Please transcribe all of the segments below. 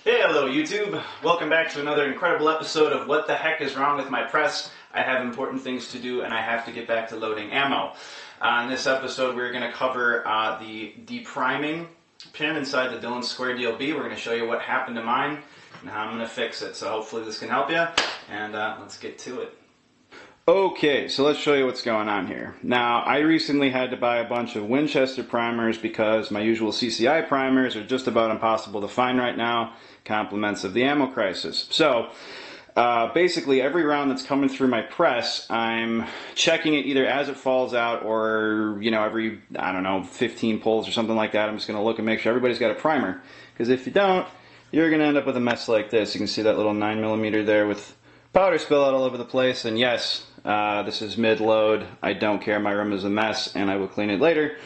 Hey, hello YouTube. Welcome back to another incredible episode of What the Heck is Wrong with My Press. I have important things to do and I have to get back to loading ammo. In this episode we're going to cover the depriming pin inside the Dillon Square Deal B. We're going to show you what happened to mine and how I'm going to fix it. So hopefully this can help you, and let's get to it. Okay, so let's show you what's going on here. Now, I recently had to buy a bunch of Winchester primers because my usual CCI primers are just about impossible to find right now, compliments of the ammo crisis. So, basically every round that's coming through my press, I'm checking it either as it falls out or, every, 15 pulls or something like that. I'm just going to look and make sure everybody's got a primer. Because if you don't, you're going to end up with a mess like this. You can see that little 9mm there with powder spill out all over the place, and yes, this is mid-load. I don't care. My room is a mess, and I will clean it later.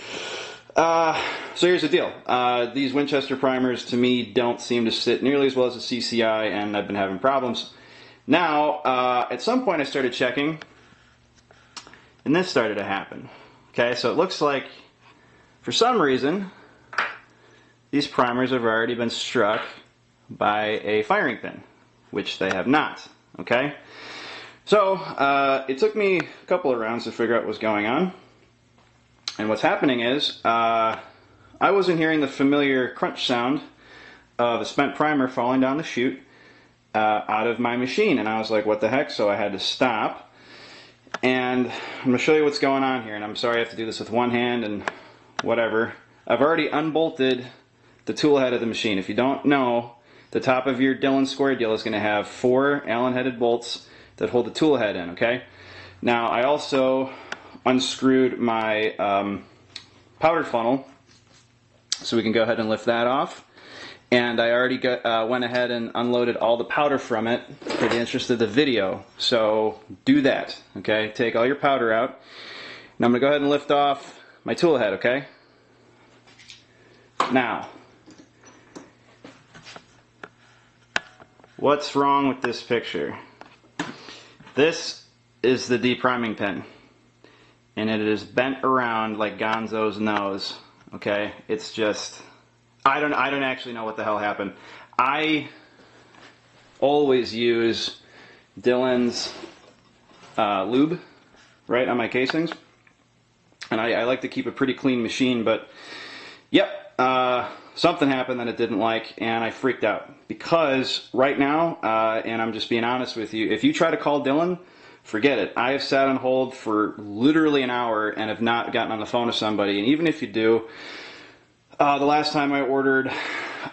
So here's the deal. These Winchester primers, to me, don't seem to sit nearly as well as a CCI, and I've been having problems. Now, at some point I started checking, and this started to happen. Okay, so it looks like, for some reason, these primers have already been struck by a firing pin, which they have not. Okay? So, it took me a couple of rounds to figure out what was going on. And what's happening is, I wasn't hearing the familiar crunch sound of a spent primer falling down the chute out of my machine. And I was like, what the heck? So I had to stop. And I'm going to show you what's going on here. And I'm sorry I have to do this with one hand and whatever. I've already unbolted the tool head of the machine. If you don't know, the top of your Dillon Square Deal is going to have 4 Allen-headed bolts that hold the tool head in, okay? Now, I also unscrewed my powder funnel, so we can go ahead and lift that off. And I already went ahead and unloaded all the powder from it for the interest of the video. So do that, okay? Take all your powder out. Now I'm going to go ahead and lift off my tool head, okay? Now, what's wrong with this picture? This is the depriming pin, and it is bent around like Gonzo's nose. Okay, it's just I don't actually know what the hell happened. I always use Dillon's lube right on my casings, and I like to keep a pretty clean machine. But yep, something happened that it didn't like, and I freaked out. Because right now, and I'm just being honest with you, if you try to call Dillon, forget it. I have sat on hold for literally an hour and have not gotten on the phone to somebody. And even if you do, the last time I ordered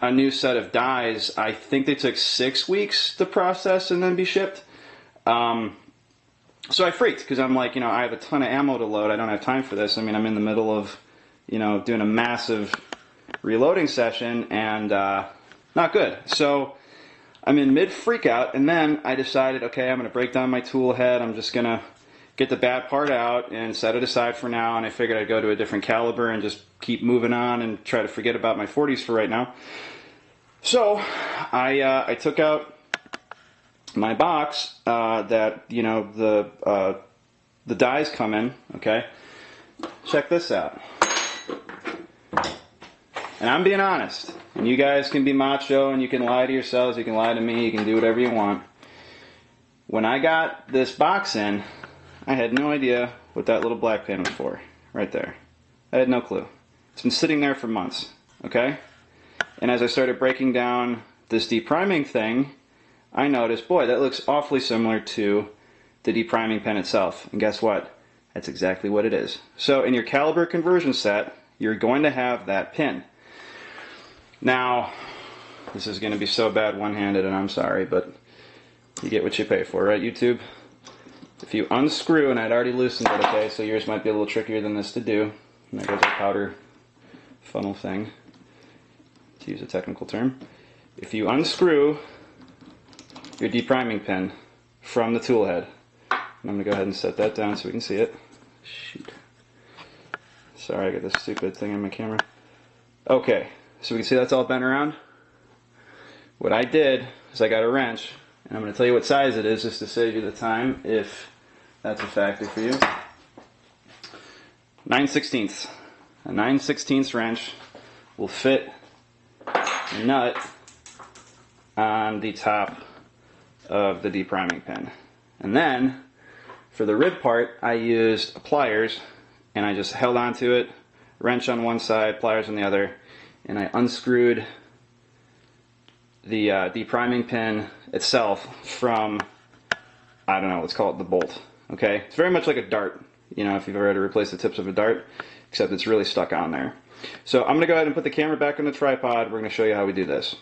a new set of dies, I think they took 6 weeks to process and then be shipped. So I freaked because I'm like, I have a ton of ammo to load. I don't have time for this. I mean, I'm in the middle of, doing a massive reloading session, and not good. So I'm in mid freak out, and then I decided, okay, I'm going to break down my tool head. I'm just going to get the bad part out and set it aside for now. And I figured I'd go to a different caliber and just keep moving on and try to forget about my 40s for right now. So I took out my box that the dies come in. Okay, check this out. And I'm being honest, and you guys can be macho and you can lie to yourselves, you can lie to me, you can do whatever you want. When I got this box in, I had no idea what that little black pin was for, right there. I had no clue. It's been sitting there for months, okay? And as I started breaking down this depriming thing, I noticed, boy, that looks awfully similar to the depriming pin itself. And guess what? That's exactly what it is. So in your caliber conversion set, you're going to have that pin. Now, this is going to be so bad one-handed, and I'm sorry, but you get what you pay for, right, YouTube? If you unscrew, and I'd already loosened it, okay, so yours might be a little trickier than this to do. And there goes our powder funnel thing, to use a technical term. If you unscrew your depriming pin from the tool head, and I'm going to go ahead and set that down so we can see it. Shoot. Sorry, I got this stupid thing on my camera. Okay. So we can see that's all bent around. What I did is I got a wrench, and I'm going to tell you what size it is just to save you the time if that's a factor for you. 9/16. A 9/16 wrench will fit the nut on the top of the depriming pin. And then for the rib part, I used pliers, and I just held onto it, wrench on one side, pliers on the other, and I unscrewed the depriming pin itself from, I don't know, let's call it the bolt. Okay, it's very much like a dart, you know, if you've ever had to replace the tips of a dart, except it's really stuck on there. So I'm going to go ahead and put the camera back on the tripod. We're going to show you how we do this.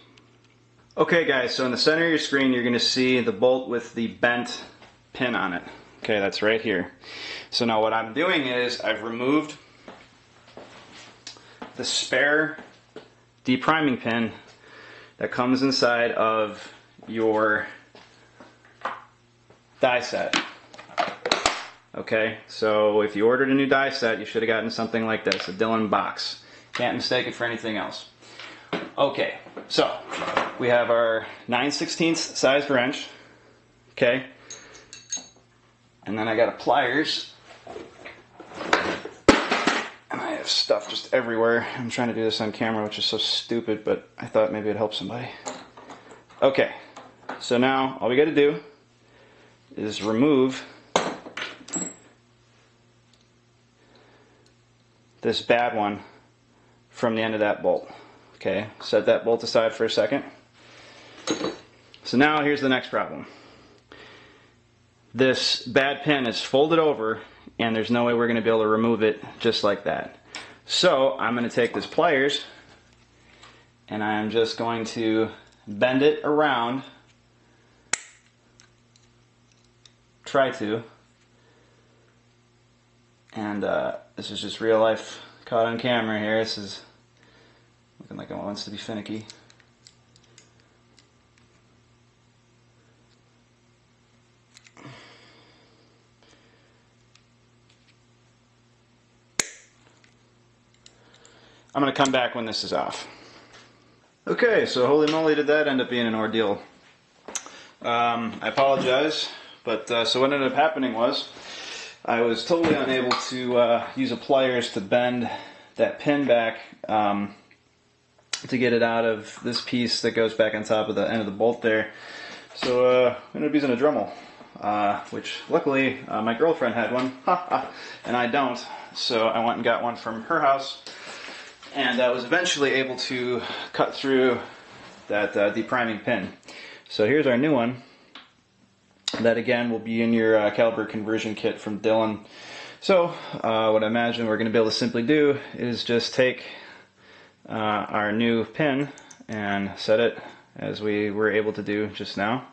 Okay guys, so in the center of your screen you're going to see the bolt with the bent pin on it. Okay, that's right here. So now what I'm doing is I've removed the spare depriming pin that comes inside of your die set. Okay, so if you ordered a new die set, you should have gotten something like this, a Dillon box. Can't mistake it for anything else. Okay, so we have our 9/16 sized wrench. Okay, and then I got a pliers. And I have stuff just everywhere. I'm trying to do this on camera, which is so stupid, but I thought maybe it'd help somebody. Okay, so now all we got to do is remove this bad one from the end of that bolt. Okay, set that bolt aside for a second. So now here's the next problem. This bad pin is folded over, and there's no way we're going to be able to remove it just like that. So I'm going to take this pliers, and I'm just going to bend it around. Try to. And this is just real life caught on camera here. This is looking like it wants to be finicky. I'm going to come back when this is off. Okay, so holy moly, did that end up being an ordeal. I apologize, but so what ended up happening was I was totally unable to use a pliers to bend that pin back to get it out of this piece that goes back on top of the end of the bolt there. So I ended up using a Dremel, which luckily my girlfriend had one, and I don't. So I went and got one from her house, and I was eventually able to cut through that depriming pin. So here's our new one. That again will be in your caliber conversion kit from Dillon. So what I imagine we're going to be able to simply do is just take our new pin and set it, as we were able to do just now,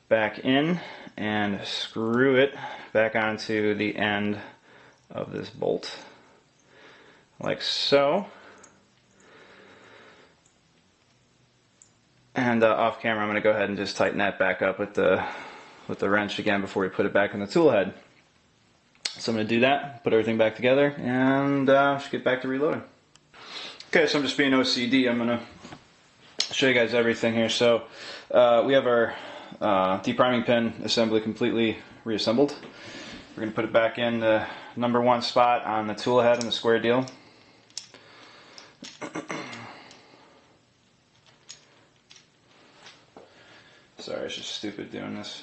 back in and screw it back onto the end of this bolt, like so. And off camera I'm going to go ahead and just tighten that back up with the wrench again before we put it back in the tool head. So I'm going to do that, put everything back together, and just get back to reloading. Okay, so I'm just being OCD. I'm going to show you guys everything here. So we have our depriming pin assembly completely reassembled. We're going to put it back in the number one spot on the tool head in the square deal. Sorry, it's just stupid doing this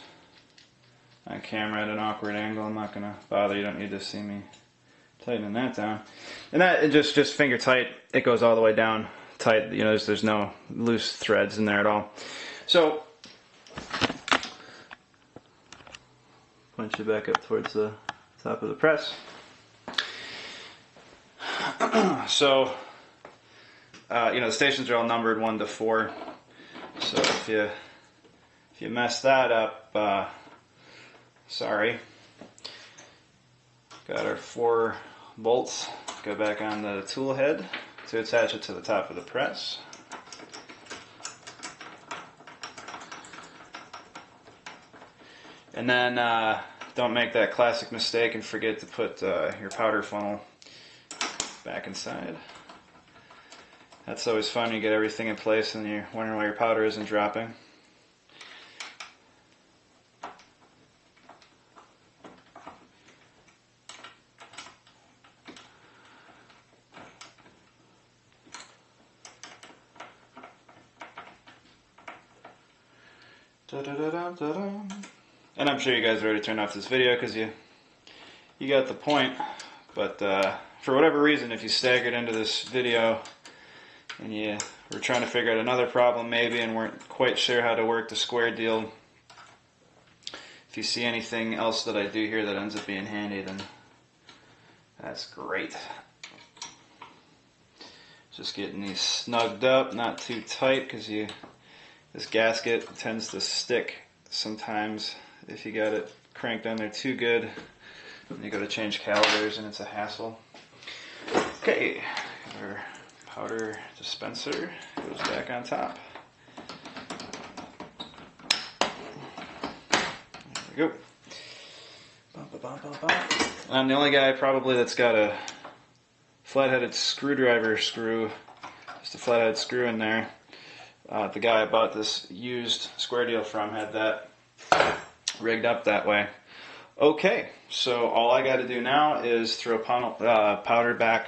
on camera at an awkward angle. I'm not going to bother. You don't need to see me tightening that down. And that, just finger tight. It goes all the way down tight. You know, there's no loose threads in there at all. So punch it back up towards the top of the press. So you know, the stations are all numbered 1 to 4. So if you mess that up, sorry. Got our 4 bolts. Go back on the tool head to attach it to the top of the press. And then don't make that classic mistake and forget to put your powder funnel back inside. That's always fun. You get everything in place and you're wondering why your powder isn't dropping. Da-da-da-da-da-da. And I'm sure you guys already turned off this video because you got the point. But for whatever reason, if you staggered into this video and you were trying to figure out another problem maybe and weren't quite sure how to work the square deal, if you see anything else that I do here that ends up being handy, then that's great. Just getting these snugged up, not too tight, because this gasket tends to stick sometimes if you got it cranked on there too good. You go to change calibers and it's a hassle. Okay, our powder dispenser goes back on top. There we go. I'm the only guy probably that's got a flat-headed screwdriver screw, just a flat-headed screw in there. The guy I bought this used square deal from had that rigged up that way. Okay, so all I got to do now is throw powder back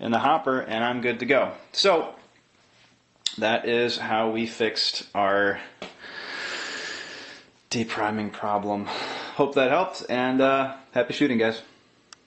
in the hopper and I'm good to go. So that is how we fixed our depriming problem. Hope that helped, and happy shooting, guys.